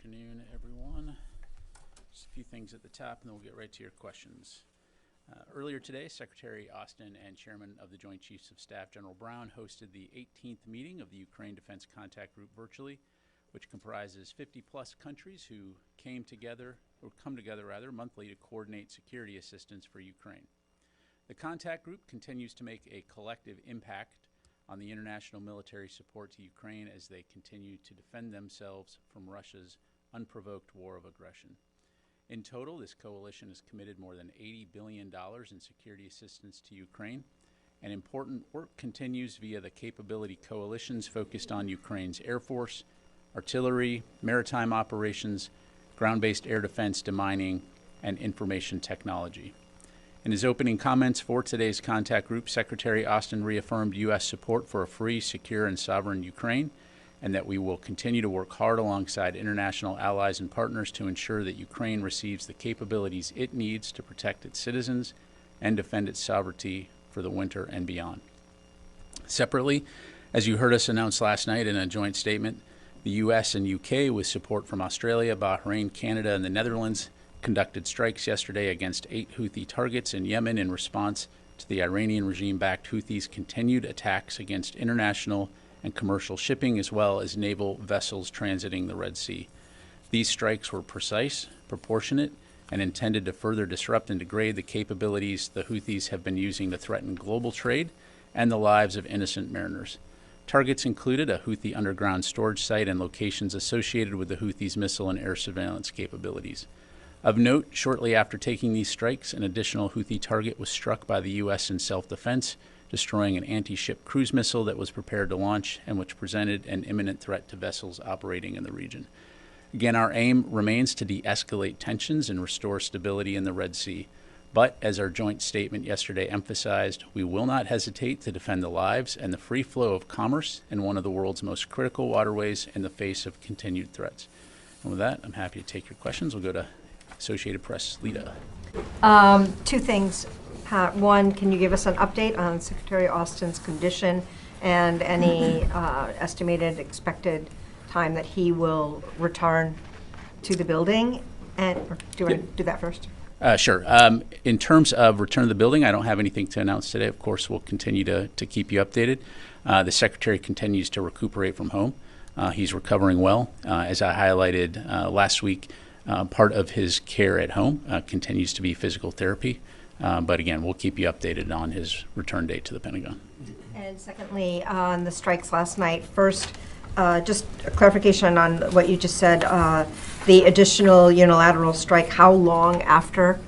afternoon, everyone. Just a few things at the top, and then we'll get right to your questions. Earlier today, Secretary Austin and Chairman of the Joint Chiefs of Staff, General Brown, hosted the 18th meeting of the Ukraine Defense Contact Group virtually, which comprises 50-plus countries who come together monthly to coordinate security assistance for Ukraine. The contact group continues to make a collective impact on the international military support to Ukraine as they continue to defend themselves from Russia's unprovoked war of aggression. In total, this coalition has committed more than $80 billion in security assistance to Ukraine, and important work continues via the capability coalitions focused on Ukraine's Air Force, artillery, maritime operations, ground-based air defense, demining, and information technology. In his opening comments for today's contact group, Secretary Austin reaffirmed U.S. support for a free, secure, and sovereign Ukraine, and that we will continue to work hard alongside international allies and partners to ensure that Ukraine receives the capabilities it needs to protect its citizens and defend its sovereignty for the winter and beyond. Separately, as you heard us announce last night in a joint statement, the U.S. and U.K., with support from Australia, Bahrain, Canada, and the Netherlands, conducted strikes yesterday against 8 Houthi targets in Yemen in response to the Iranian regime-backed Houthis' continued attacks against international and commercial shipping, as well as naval vessels transiting the Red Sea. These strikes were precise, proportionate, and intended to further disrupt and degrade the capabilities the Houthis have been using to threaten global trade and the lives of innocent mariners. Targets included a Houthi underground storage site and locations associated with the Houthis' missile and air surveillance capabilities. Of note, shortly after taking these strikes, an additional Houthi target was struck by the U.S. in self-defense, destroying an anti-ship cruise missile that was prepared to launch and which presented an imminent threat to vessels operating in the region. Again, our aim remains to de-escalate tensions and restore stability in the Red Sea. But, as our joint statement yesterday emphasized, we will not hesitate to defend the lives and the free flow of commerce in one of the world's most critical waterways in the face of continued threats. And with that, I'm happy to take your questions. We'll go to Associated Press, Lita. Two things, Pat. One, can you give us an update on Secretary Austin's condition and any estimated expected time that he will return to the building? And do you want to do that first? Sure. In terms of return to the building, I don't have anything to announce today. Of course, we'll continue to keep you updated. The Secretary continues to recuperate from home. He's recovering well. As I highlighted last week, part of his care at home continues to be physical therapy. But again, we'll keep you updated on his return date to the Pentagon. And secondly, on the strikes last night, first, just a clarification on what you just said, the additional unilateral strike, how long after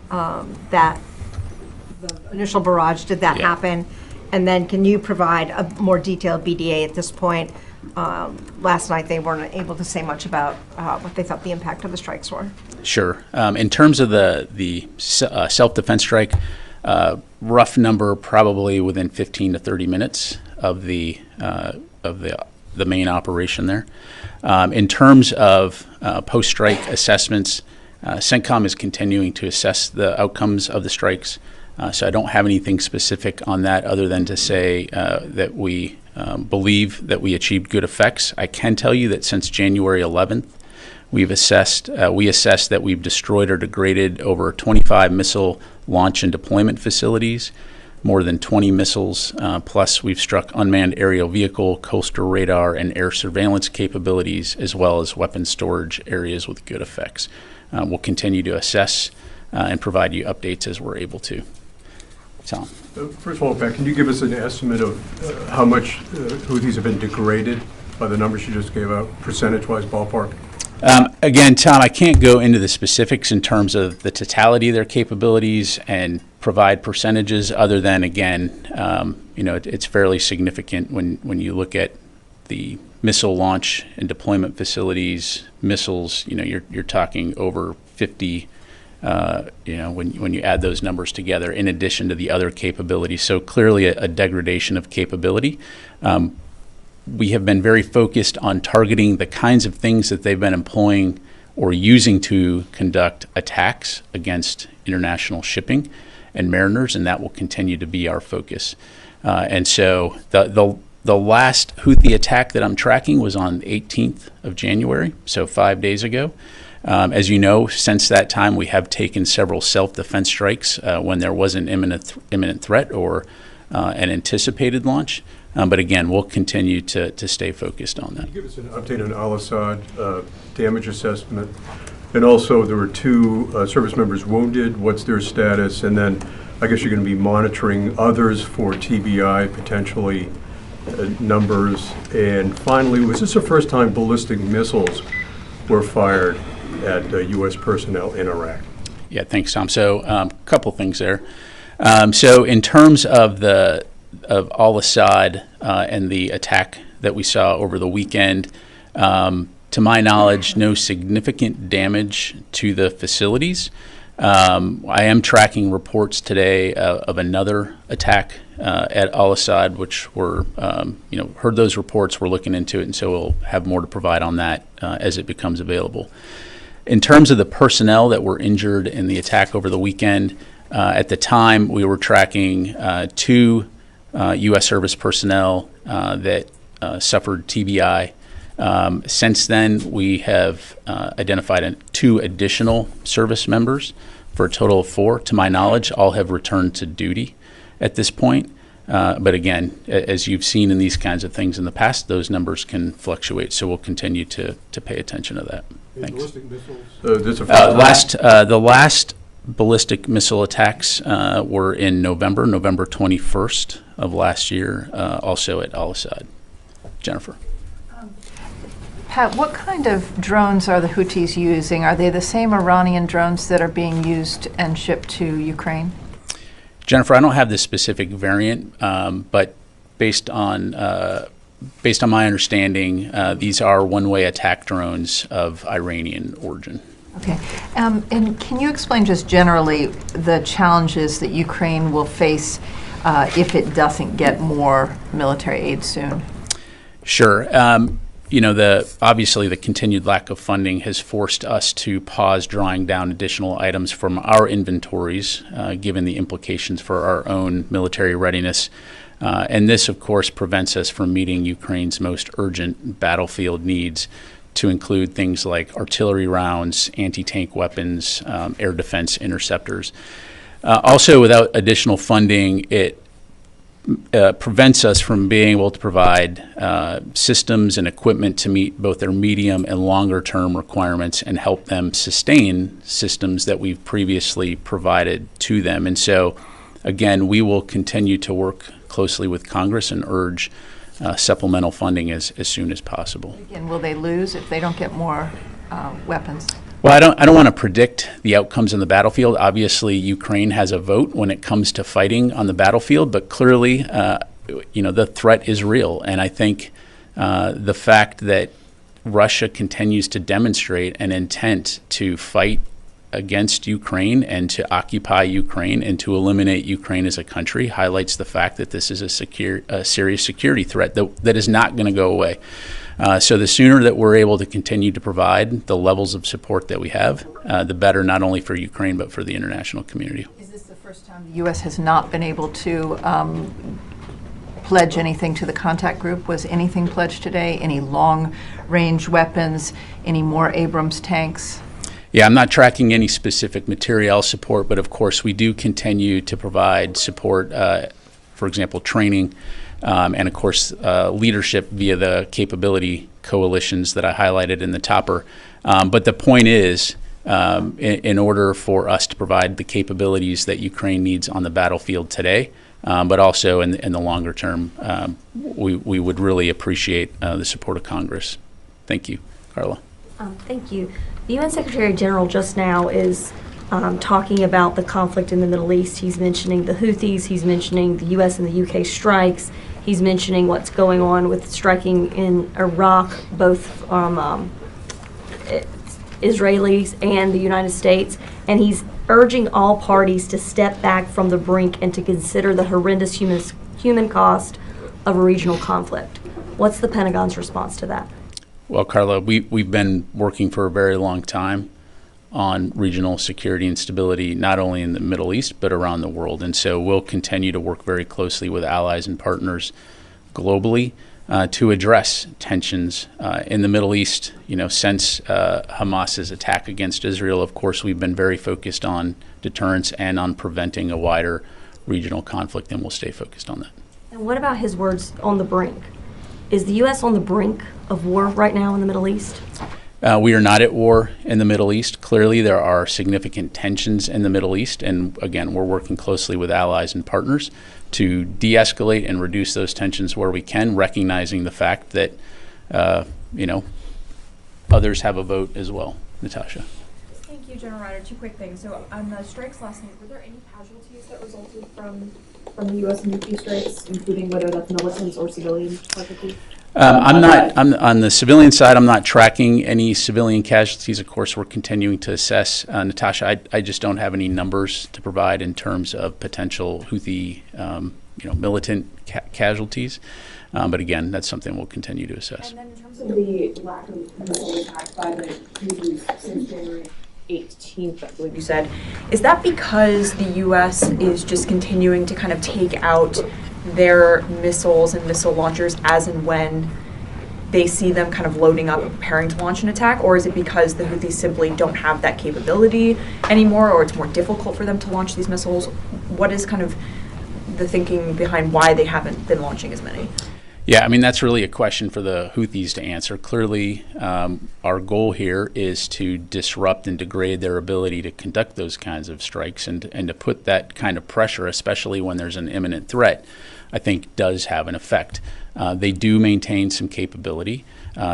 the initial barrage did that happen? And then can you provide a more detailed BDA at this point? Last night they weren't able to say much about what they thought the impact of the strikes were. Sure. In terms of the self-defense strike, rough number probably within 15 to 30 minutes of the main operation there. In terms of post-strike assessments, CENTCOM is continuing to assess the outcomes of the strikes. So I don't have anything specific on that other than to say that we believe that we achieved good effects. I can tell you that since January 11th, we assessed that we've destroyed or degraded over 25 missile launch and deployment facilities, more than 20 missiles, plus we've struck unmanned aerial vehicle, coastal radar, and air surveillance capabilities, as well as weapon storage areas with good effects. We'll continue to assess and provide you updates as we're able to. Tom. First of all, Pat, can you give us an estimate of how much Houthis have been degraded by the numbers you just gave out, percentage-wise, ballpark? Again, Tom, I can't go into the specifics in terms of the totality of their capabilities and provide percentages other than, again, it's fairly significant when you look at the missile launch and deployment facilities, missiles, you're talking over 50 when you add those numbers together, in addition to the other capabilities. So clearly a degradation of capability. We have been very focused on targeting the kinds of things that they've been employing or using to conduct attacks against international shipping and mariners, and that will continue to be our focus. And so The last Houthi attack that I'm tracking was on the 18th of January, so 5 days ago. As you know, since that time, we have taken several self-defense strikes when there was an imminent threat or an anticipated launch. But again, we'll continue to stay focused on that. Can you give us an update on Al-Assad damage assessment? And also, there were 2 service members wounded. What's their status? And then I guess you're going to be monitoring others for TBI, potentially numbers. And finally, was this the first time ballistic missiles were fired at U.S. personnel in Iraq? Yeah, thanks, Tom. So a couple things there. So in terms of Al-Assad and the attack that we saw over the weekend, to my knowledge, no significant damage to the facilities. I am tracking reports today of another attack at Al-Assad, which we're, heard those reports, we're looking into it, and so we'll have more to provide on that as it becomes available. In terms of the personnel that were injured in the attack over the weekend, at the time we were tracking 2 U.S. service personnel that suffered TBI. Since then, we have identified 2 additional service members for a total of 4. To my knowledge, all have returned to duty at this point. But again, as you've seen in these kinds of things in the past, those numbers can fluctuate. So we'll continue to pay attention to that. Thanks. Ballistic missiles? The last ballistic missile attacks were in November 21st of last year, also at Al-Assad. Jennifer. Pat, what kind of drones are the Houthis using? Are they the same Iranian drones that are being used and shipped to Ukraine? Jennifer, I don't have the specific variant, but based on my understanding, these are one-way attack drones of Iranian origin. Okay. And can you explain just generally the challenges that Ukraine will face if it doesn't get more military aid soon? Sure. Obviously the continued lack of funding has forced us to pause drawing down additional items from our inventories, given the implications for our own military readiness. And this, of course, prevents us from meeting Ukraine's most urgent battlefield needs, to include things like artillery rounds, anti-tank weapons, air defense interceptors. Also, without additional funding, it prevents us from being able to provide systems and equipment to meet both their medium and longer term requirements and help them sustain systems that we've previously provided to them. And so, again, we will continue to work closely with Congress and urge supplemental funding as soon as possible. Again, will they lose if they don't get more weapons? Well, I don't want to predict the outcomes on the battlefield. Obviously, Ukraine has a vote when it comes to fighting on the battlefield, but clearly, the threat is real. And I think the fact that Russia continues to demonstrate an intent to fight against Ukraine and to occupy Ukraine and to eliminate Ukraine as a country highlights the fact that this is a serious security threat that is not going to go away. So the sooner that we're able to continue to provide the levels of support that we have, the better, not only for Ukraine, but for the international community. Is this the first time the U.S. has not been able to pledge anything to the contact group? Was anything pledged today? Any long-range weapons? Any more Abrams tanks? Yeah, I'm not tracking any specific materiel support, but of course we do continue to provide support, for example, training, and of course leadership via the capability coalitions that I highlighted in the topper. But the point is, in order for us to provide the capabilities that Ukraine needs on the battlefield today, but also in the longer term, we would really appreciate the support of Congress. Thank you. Carla. Thank you. The UN Secretary General just now is talking about the conflict in the Middle East. He's mentioning the Houthis, he's mentioning the US and the UK strikes, he's mentioning what's going on with striking in Iraq, both from Israelis and the United States, and he's urging all parties to step back from the brink and to consider the horrendous human cost of a regional conflict. What's the Pentagon's response to that? Well, Carla, we've been working for a very long time on regional security and stability, not only in the Middle East, but around the world. And so we'll continue to work very closely with allies and partners globally to address tensions in the Middle East. Since Hamas's attack against Israel, of course, we've been very focused on deterrence and on preventing a wider regional conflict, and we'll stay focused on that. And what about his words on the brink? Is the U.S. on the brink of war right now in the Middle East? We are not at war in the Middle East. Clearly, there are significant tensions in the Middle East, and again, we're working closely with allies and partners to de-escalate and reduce those tensions where we can, recognizing the fact that, others have a vote as well. Natasha. Thank you, General Ryder. Two quick things. So on the strikes last night, were there any casualties that resulted from the U.S. and UK strikes, including whether that's militants or civilian casualties? I'm on the civilian side. I'm not tracking any civilian casualties. Of course, we're continuing to assess. Natasha, I just don't have any numbers to provide in terms of potential Houthi, militant casualties. But again, that's something we'll continue to assess. And then in terms of the lack of missile attack by the Houthis since January 18th, I believe you said, is that because the U.S. is just continuing to kind of take out their missiles and missile launchers as and when they see them kind of loading up and preparing to launch an attack? Or is it because the Houthis simply don't have that capability anymore, or it's more difficult for them to launch these missiles? What is kind of the thinking behind why they haven't been launching as many? Yeah, I mean, that's really a question for the Houthis to answer. Clearly, our goal here is to disrupt and degrade their ability to conduct those kinds of strikes, and to put that kind of pressure, especially when there's an imminent threat, I think does have an effect. They do maintain some capability,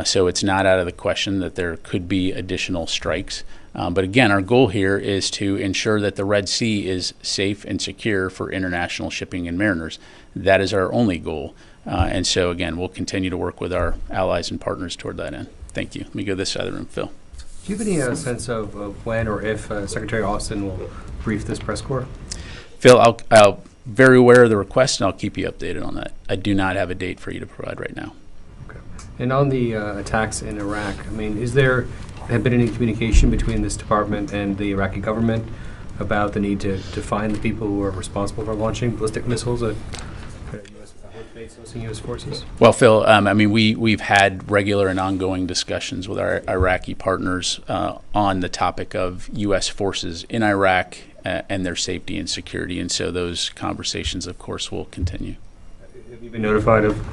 so it's not out of the question that there could be additional strikes. But again, our goal here is to ensure that the Red Sea is safe and secure for international shipping and mariners. That is our only goal. And so, again, we'll continue to work with our allies and partners toward that end. Thank you. Let me go this side of the room. Phil. Do you have any sense of when or if Secretary Austin will brief this press corps? Phil, I'll very aware of the request, and I'll keep you updated on that. I do not have a date for you to provide right now. Okay. And on the attacks in Iraq, I mean, have been any communication between this department and the Iraqi government about the need to find the people who are responsible for launching ballistic missiles at U.S. forces? Well, Phil, I mean, we've had regular and ongoing discussions with our Iraqi partners on the topic of U.S. forces in Iraq and their safety and security, and so those conversations, of course, will continue. Have you been notified of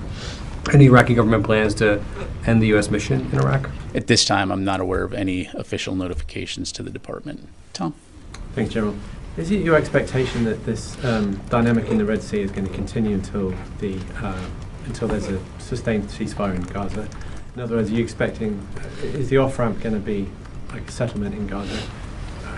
any Iraqi government plans to end the U.S. mission in Iraq? At this time, I'm not aware of any official notifications to the department. Tom? Thanks, General. Is it your expectation that this dynamic in the Red Sea is going to continue until there's a sustained ceasefire in Gaza? In other words, are you expecting, is the off-ramp going to be like a settlement in Gaza?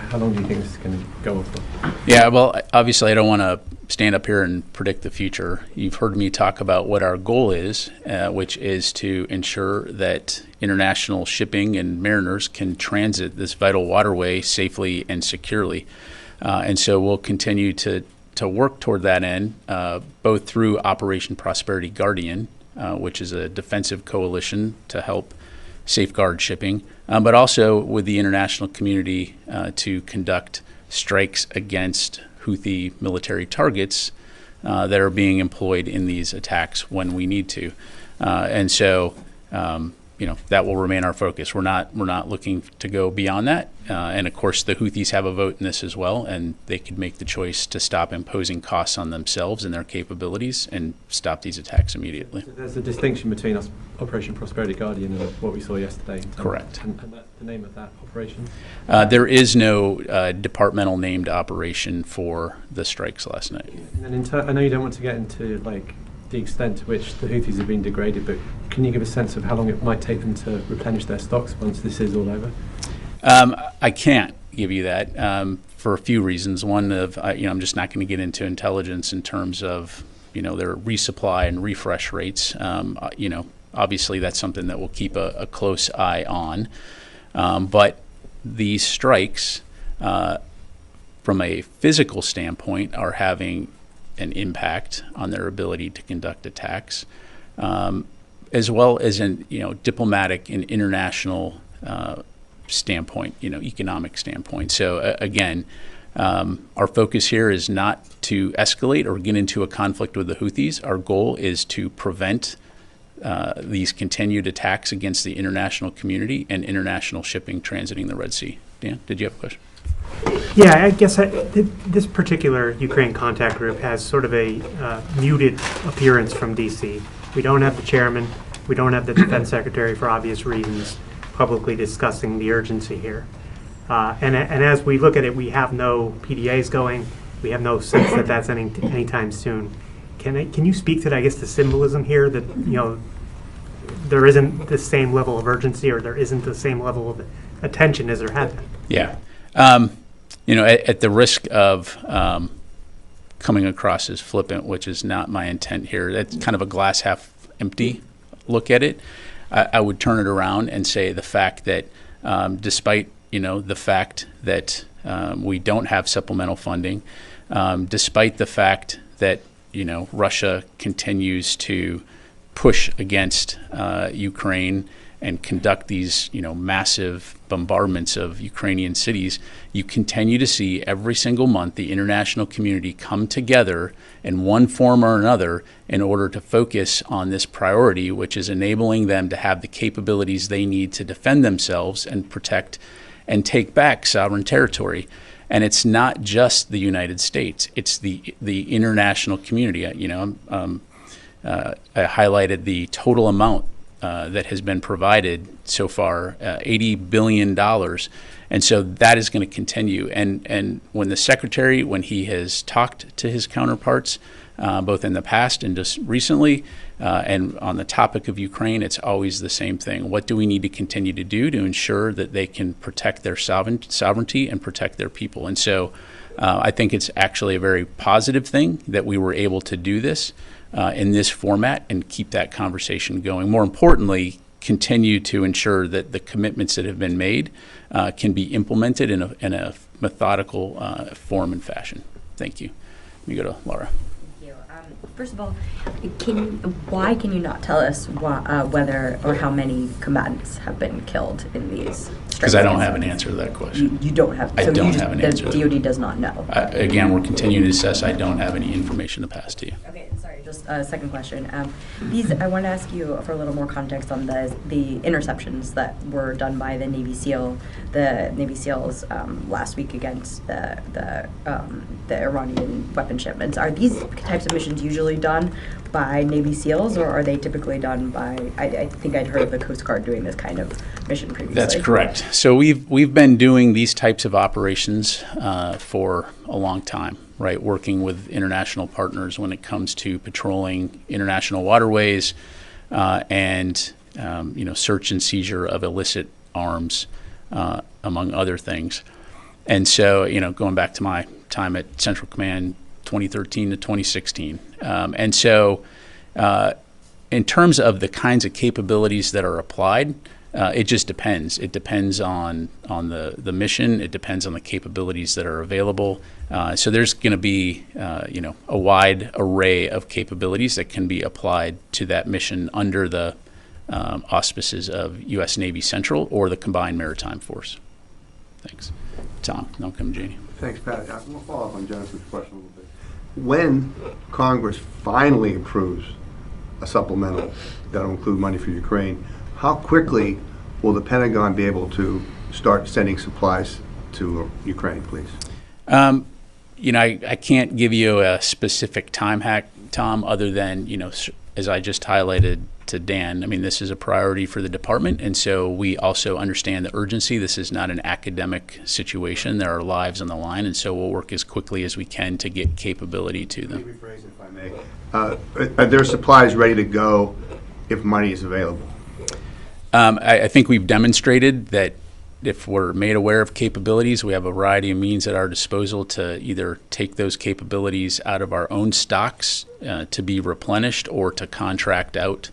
How long do you think this is going to go on for? Yeah, well, obviously I don't want to stand up here and predict the future. You've heard me talk about what our goal is, which is to ensure that international shipping and mariners can transit this vital waterway safely and securely. And so we'll continue to work toward that end, both through Operation Prosperity Guardian, which is a defensive coalition to help safeguard shipping, but also with the international community to conduct strikes against Houthi military targets that are being employed in these attacks when we need to. And so, that will remain our focus. We're not looking to go beyond that. And of course, the Houthis have a vote in this as well, and they could make the choice to stop imposing costs on themselves and their capabilities and stop these attacks immediately. So there's a distinction between Operation Prosperity Guardian and what we saw yesterday. Correct. And that's the name of that operation? There is no departmental named operation for the strikes last night. And then I know you don't want to get into the extent to which the Houthis have been degraded, but can you give a sense of how long it might take them to replenish their stocks once this is all over? I can't give you that for a few reasons. One of, I'm just not going to get into intelligence in terms of, their resupply and refresh rates. Obviously that's something that we'll keep a close eye on. But these strikes, from a physical standpoint, are having an impact on their ability to conduct attacks, as well as in diplomatic and international standpoint, economic standpoint. So again, Our focus here is not to escalate or get into a conflict with the Houthis. Our goal is to prevent these continued attacks against the international community and international shipping transiting the Red Sea. Dan, did you have a question? Yeah, I guess this particular Ukraine contact group has sort of a muted appearance from D.C. We don't have the chairman, we don't have the defense secretary for obvious reasons publicly discussing the urgency here. And as we look at it, we have no PDAs going, we have no sense that that's anytime soon. Can you speak to, I guess, the symbolism here that, there isn't the same level of urgency or there isn't the same level of attention as there had been? Yeah. At the risk of coming across as flippant, which is not my intent here, that's kind of a glass half empty look at it. I would turn it around and say the fact that despite, the fact that we don't have supplemental funding, despite the fact that, Russia continues to push against Ukraine and conduct these, massive bombardments of Ukrainian cities, you continue to see every single month the international community come together in one form or another in order to focus on this priority, which is enabling them to have the capabilities they need to defend themselves and protect and take back sovereign territory. And it's not just the United States; it's the international community. I highlighted the total amount that has been provided so far, $80 billion. And so that is going to continue. And when the secretary, when he has talked to his counterparts, both in the past and just recently, and on the topic of Ukraine, it's always the same thing. What do we need to continue to do to ensure that they can protect their sovereignty and protect their people? And so I think it's actually a very positive thing that we were able to do this in this format and keep that conversation going. More importantly, continue to ensure that the commitments that have been made can be implemented in a methodical form and fashion. Thank you. Let me go to Laura. First of all, why can you not tell us whether or how many combatants have been killed in these strikes? Because I don't have an answer to that question. You don't have. I don't have an answer. The DoD does not know. Again, we're continuing to assess. I don't have any information to pass to you. Okay, sorry. Just a second question. I want to ask you for a little more context on the interceptions that were done by the Navy SEALs last week against the Iranian weapon shipments. Are these types of missions usually done by Navy SEALs, or are they typically done by? I think I'd heard of the Coast Guard doing this kind of mission previously. That's correct. So we've been doing these types of operations for a long time, right? Working with international partners when it comes to patrolling international waterways and search and seizure of illicit arms, among other things. And so going back to my time at Central Command, 2013 to 2016. And so in terms of the kinds of capabilities that are applied, it just depends. It depends on the mission. It depends on the capabilities that are available. So there's going to be a wide array of capabilities that can be applied to that mission under the auspices of U.S. Navy Central or the Combined Maritime Force. Thanks. Tom, now come Janie. Thanks, Pat. I'm going to follow up on Jennifer's question a little bit. When Congress finally approves a supplemental that will include money for Ukraine, how quickly will the Pentagon be able to start sending supplies to Ukraine, please? I can't give you a specific time hack, Tom, other than, as I just highlighted to Dan, this is a priority for the department, and so we also understand the urgency. This is not an academic situation. There are lives on the line, and so we'll work as quickly as we can to get capability to them. Let me rephrase it, if I may. Are there supplies ready to go if money is available? I think we've demonstrated that if we're made aware of capabilities, we have a variety of means at our disposal to either take those capabilities out of our own stocks to be replenished, or to contract out,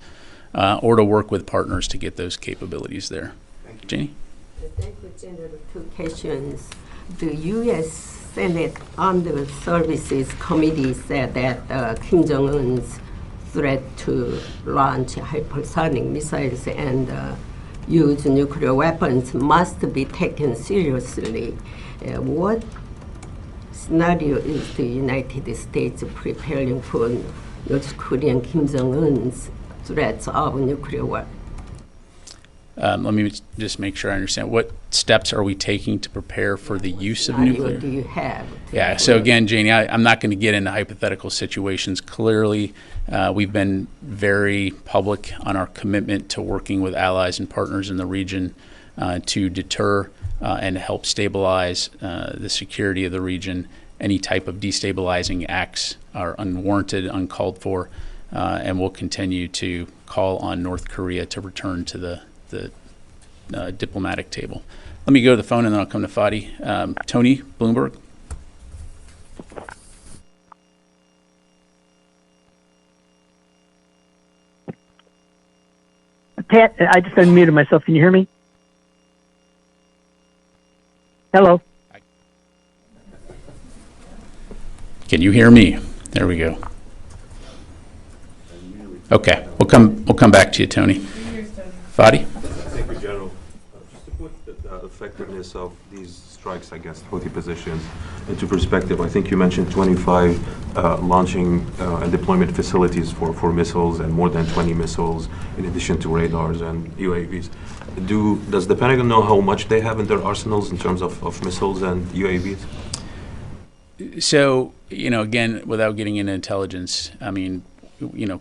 or to work with partners to get those capabilities there. Janie? Thank you, General. Two questions. The U.S. Senate Armed Services Committee said that Kim Jong-un's threat to launch hypersonic missiles and use nuclear weapons must be taken seriously. What scenario is the United States preparing for North Korean Kim Jong-un's threats of nuclear war? Let me just make sure I understand. What steps are we taking to prepare for the use of nuclear? What do you have? Yeah, so again, Janie, I'm not going to get into hypothetical situations. Clearly, we've been very public on our commitment to working with allies and partners in the region to deter and help stabilize the security of the region. Any type of destabilizing acts are unwarranted, uncalled for, and we'll continue to call on North Korea to return to the diplomatic table. Let me go to the phone and then I'll come to Fadi. Tony, Bloomberg. Pat, I just unmuted myself. Can you hear me? Hello. Can you hear me? There we go. Okay, we'll come back to you, Tony. Fadi? Thank you, General. Just to put the effectiveness of these strikes against Houthi positions into perspective, I think you mentioned 25 launching and deployment facilities for missiles and more than 20 missiles in addition to radars and UAVs. Does the Pentagon know how much they have in their arsenals in terms of missiles and UAVs? So, again, without getting into intelligence, I mean,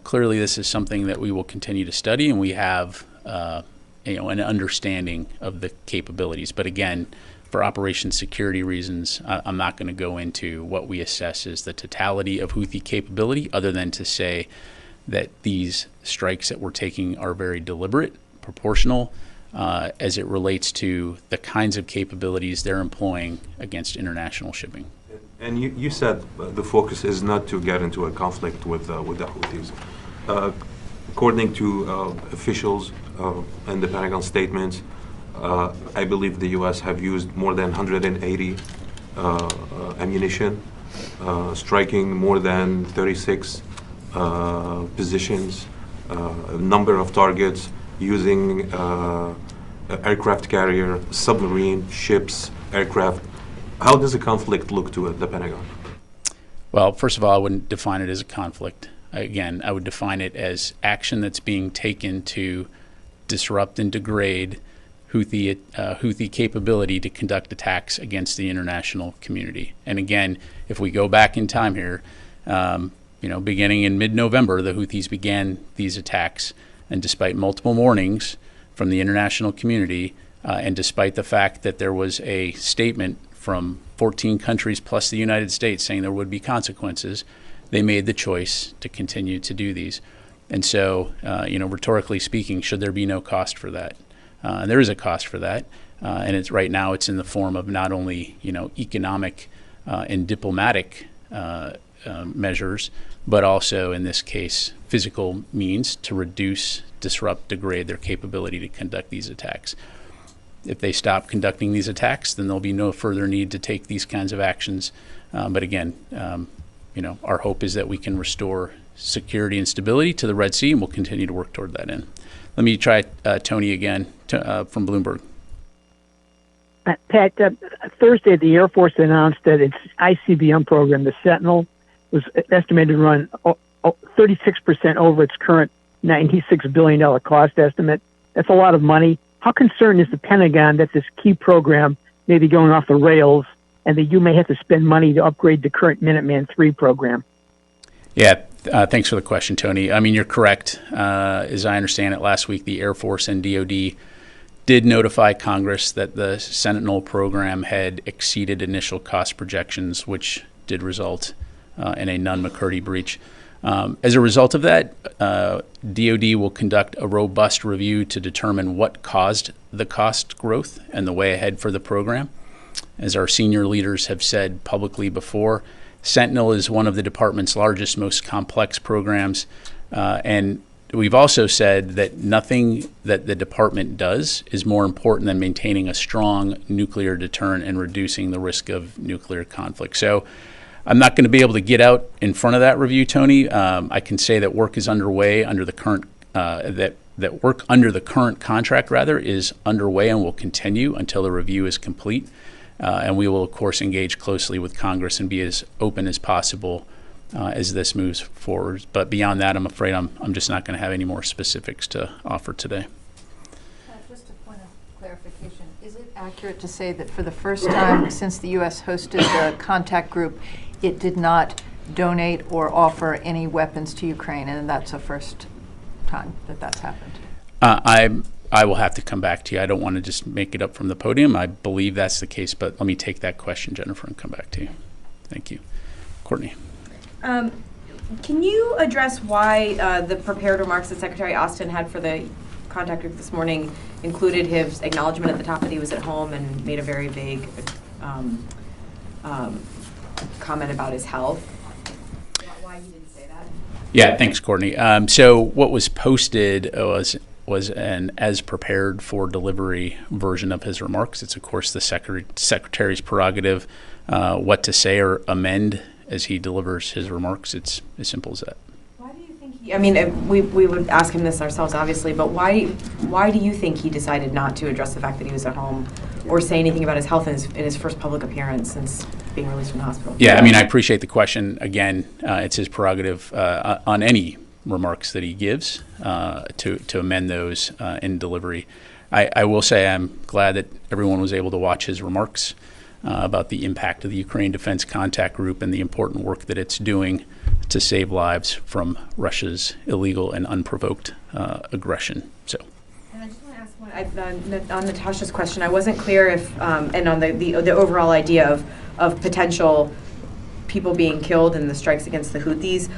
clearly this is something that we will continue to study, and we have an understanding of the capabilities. But again, for operation security reasons, I'm not going to go into what we assess as the totality of Houthi capability, other than to say that these strikes that we're taking are very deliberate, proportional, as it relates to the kinds of capabilities they're employing against international shipping. And you said the focus is not to get into a conflict with the Houthis. According to officials and the Pentagon statements, I believe the U.S. have used more than 180 ammunition, striking more than 36 positions, a number of targets, using aircraft carrier, submarine, ships, aircraft. How does a conflict look to the Pentagon? Well, first of all, I wouldn't define it as a conflict. Again, I would define it as action that's being taken to disrupt and degrade Houthi capability to conduct attacks against the international community. And again, if we go back in time here, beginning in mid-November, the Houthis began these attacks, and despite multiple warnings from the international community, and despite the fact that there was a statement from 14 countries plus the United States saying there would be consequences, they made the choice to continue to do these. And so, rhetorically speaking, should there be no cost for that? And there is a cost for that, and right now it's in the form of not only economic and diplomatic measures, but also in this case physical means to reduce, disrupt, degrade their capability to conduct these attacks. If they stop conducting these attacks, then there'll be no further need to take these kinds of actions. But again, our hope is that we can restore security and stability to the Red Sea, and we'll continue to work toward that end. Let me try Tony again from Bloomberg. Pat, Thursday the Air Force announced that its ICBM program, the Sentinel, was estimated to run 36% over its current $96 billion cost estimate. That's a lot of money. How concerned is the Pentagon that this key program may be going off the rails and that you may have to spend money to upgrade the current Minuteman III program? Yeah, thanks for the question, Tony. I mean, you're correct. As I understand it, last week the Air Force and DoD did notify Congress that the Sentinel program had exceeded initial cost projections, which did result in a Nunn-McCurdy breach. As a result of that, DoD will conduct a robust review to determine what caused the cost growth and the way ahead for the program. As our senior leaders have said publicly before, Sentinel is one of the department's largest, most complex programs, and we've also said that nothing that the department does is more important than maintaining a strong nuclear deterrent and reducing the risk of nuclear conflict. So I'm not going to be able to get out in front of that review, Tony. I can say that work is underway under the current that work under the current contract is underway and will continue until the review is complete. And we will, of course, engage closely with Congress and be as open as possible as this moves forward. But beyond that, I'm afraid I'm just not going to have any more specifics to offer today. Just a point of clarification. Is it accurate to say that for the first time since the U.S. hosted the contact group, it did not donate or offer any weapons to Ukraine, and that's the first time that that's happened? I will have to come back to you. I don't want to just make it up from the podium. I believe that's the case, but let me take that question, Jennifer, and come back to you. Thank you. Courtney. Can you address why the prepared remarks that Secretary Austin had for the contact group this morning included his acknowledgement at the top that he was at home and made a very vague comment about his health? Why you didn't say that? Yeah, thanks, Courtney. So what was posted was an as prepared for delivery version of his remarks. It's, of course, the Secretary's prerogative what to say or amend as he delivers his remarks. It's as simple as that. Why do you think I mean, we would ask him this ourselves, obviously, but why do you think he decided not to address the fact that he was at home or say anything about his health in his first public appearance since being released from the hospital? Yeah, I mean, I appreciate the question. Again, it's his prerogative on any remarks that he gives to amend those in delivery. I will say I'm glad that everyone was able to watch his remarks about the impact of the Ukraine Defense Contact Group and the important work that it's doing to save lives from Russia's illegal and unprovoked aggression. So. And I just want to ask one, on Natasha's question, I wasn't clear if, and on the overall idea of potential people being killed in the strikes against the Houthis.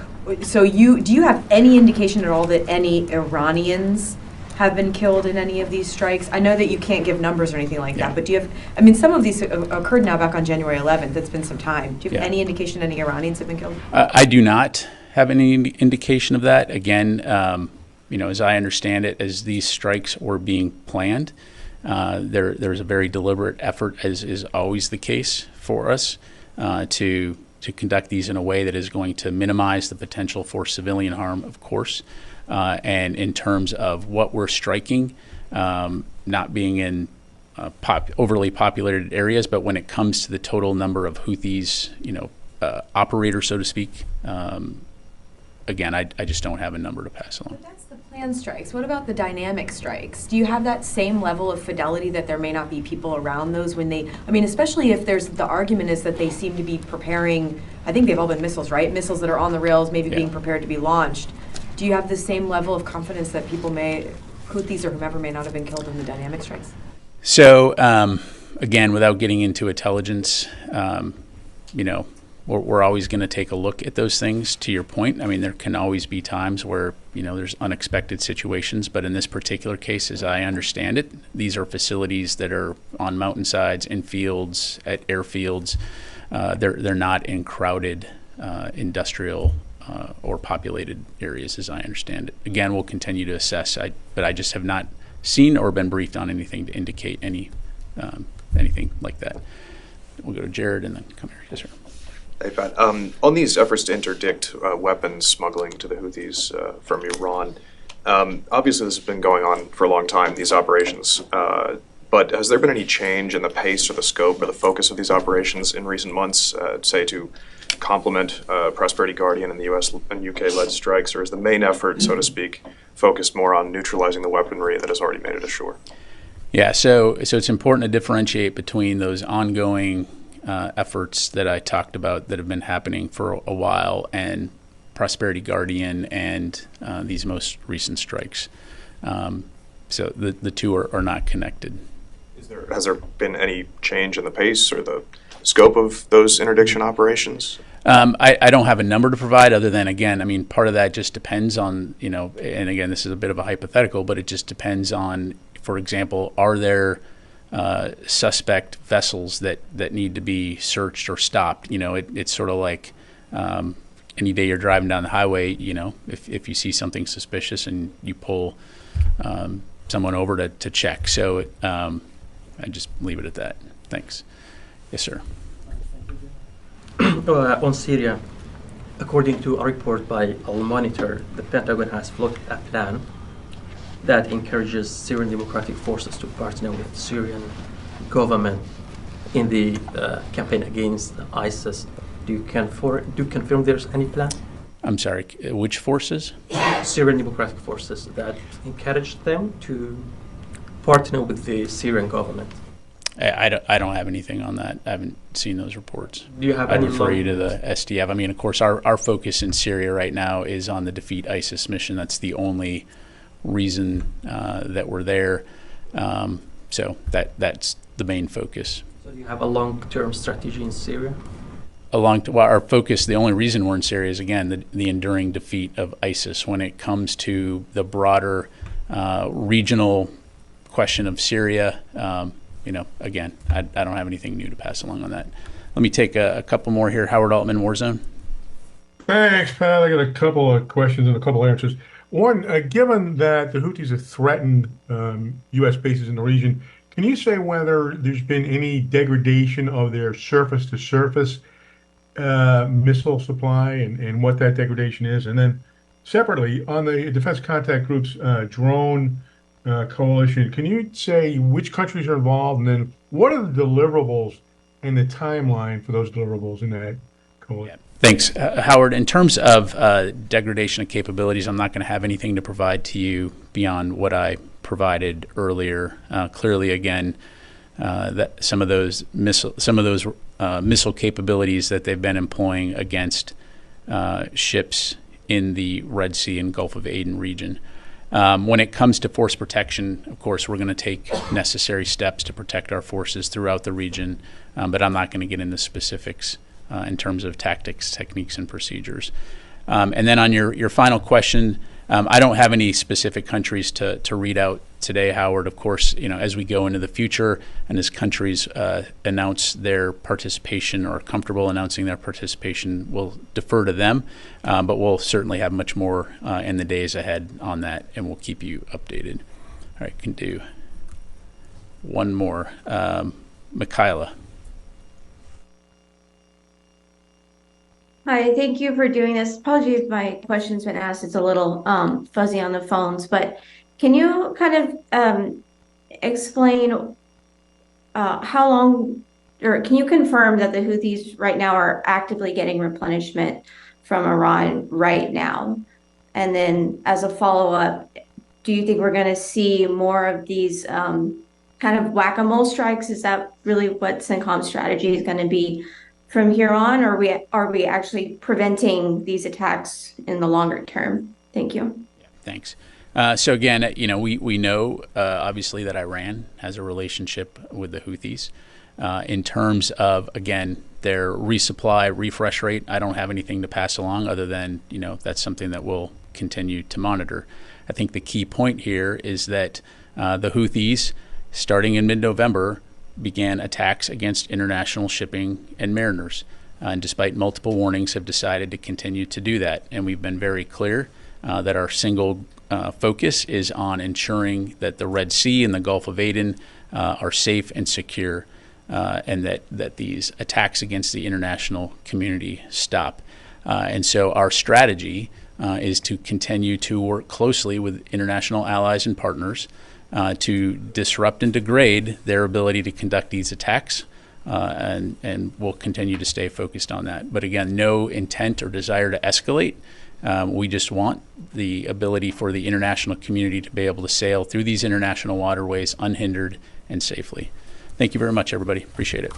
So do you have any indication at all that any Iranians have been killed in any of these strikes? I know that you can't give numbers or anything like that, but do you have, I mean, some of these occurred now back on January 11th. It's been some time. Do you have any indication any Iranians have been killed? I do not have any indication of that. Again, as I understand it, as these strikes were being planned, there's a very deliberate effort, as is always the case for us, to conduct these in a way that is going to minimize the potential for civilian harm, of course. And in terms of what we're striking, not being in overly populated areas, but when it comes to the total number of Houthis, operators, so to speak, again, I just don't have a number to pass along. But that's the planned strikes. What about the dynamic strikes? Do you have that same level of fidelity that there may not be people around those when they, I mean, especially if the argument is that they seem to be preparing, I think they've all been missiles, right? Missiles that are on the rails, maybe being prepared to be launched. Do you have the same level of confidence that people Houthis or whomever may not have been killed in the dynamic strikes? So, again, without getting into intelligence, we're always going to take a look at those things, to your point. I mean, there can always be times where, there's unexpected situations, but in this particular case, as I understand it, these are facilities that are on mountainsides, in fields, at airfields. They're not in crowded industrial or populated areas, as I understand it. Again, we'll continue to assess, but I just have not seen or been briefed on anything to indicate anything like that. We'll go to Jared and then come here. Yes, sir. Hey, Pat. On these efforts to interdict weapons smuggling to the Houthis from Iran, obviously this has been going on for a long time, these operations. But has there been any change in the pace or the scope or the focus of these operations in recent months, say to complement Prosperity Guardian and the U.S. and UK-led strikes, or is the main effort, so to speak, focused more on neutralizing the weaponry that has already made it ashore? Yeah, so it's important to differentiate between those ongoing efforts that I talked about that have been happening for a while and Prosperity Guardian and these most recent strikes. So the two are not connected. Has there been any change in the pace or the scope of those interdiction operations? I don't have a number to provide other than, again, I mean, part of that just depends on, and again, this is a bit of a hypothetical, but it just depends on, for example, are there suspect vessels that need to be searched or stopped? It's sort of like any day you're driving down the highway, if you see something suspicious and you pull someone over to check. So I just leave it at that. Thanks. Yes, sir. On Syria, according to a report by Al Monitor, the Pentagon has floated a plan that encourages Syrian democratic forces to partner with Syrian government in the campaign against ISIS. Do you confirm there's any plan? I'm sorry, which forces? Syrian Democratic Forces that encouraged them to partner with the Syrian government. I don't have anything on that. I haven't seen those reports. Do you have I any refer you to the SDF. I mean, of course, our focus in Syria right now is on the Defeat ISIS mission. That's the only reason that we're there. So that's the main focus. So do you have a long-term strategy in Syria? Our focus, the only reason we're in Syria is, again, the enduring defeat of ISIS. When it comes to the broader regional question of Syria, again, I don't have anything new to pass along on that. Let me take a couple more here. Howard Altman, Warzone. Thanks, Pat. I got a couple of questions and a couple of answers. One, given that the Houthis have threatened U.S. bases in the region, can you say whether there's been any degradation of their surface-to-surface missile supply and what that degradation is? And then separately, on the Defense Contact Group's drone coalition, can you say which countries are involved, and then what are the deliverables and the timeline for those deliverables in that coalition? Thanks, Howard. In terms of degradation of capabilities, I'm not going to have anything to provide to you beyond what I provided earlier. Clearly, again, that some of those missile capabilities that they've been employing against ships in the Red Sea and Gulf of Aden region. When it comes to force protection, of course, we're going to take necessary steps to protect our forces throughout the region, but I'm not going to get into specifics in terms of tactics, techniques, and procedures. And then on your final question, I don't have any specific countries to read out today, Howard. Of course, as we go into the future and as countries announce their participation or are comfortable announcing their participation, we'll defer to them. But we'll certainly have much more in the days ahead on that, and we'll keep you updated. All right, can do one more. Michaela. Hi, thank you for doing this. Apologies if my question's been asked. It's a little fuzzy on the phones, but can you kind of explain how long, or can you confirm that the Houthis right now are actively getting replenishment from Iran right now? And then as a follow-up, do you think we're going to see more of these kind of whack-a-mole strikes? Is that really what CENTCOM's strategy is going to be from here on, or are we actually preventing these attacks in the longer term? Thank you. Yeah, thanks. So again, we know obviously that Iran has a relationship with the Houthis. In terms of, again, their resupply, refresh rate, I don't have anything to pass along other than, that's something that we'll continue to monitor. I think the key point here is that the Houthis, starting in mid-November, began attacks against international shipping and mariners, and despite multiple warnings have decided to continue to do that. And we've been very clear that our single focus is on ensuring that the Red Sea and the Gulf of Aden are safe and secure, and that these attacks against the international community stop. And so our strategy is to continue to work closely with international allies and partners to disrupt and degrade their ability to conduct these attacks, and we'll continue to stay focused on that. But again, no intent or desire to escalate. We just want the ability for the international community to be able to sail through these international waterways unhindered and safely. Thank you very much, everybody. Appreciate it.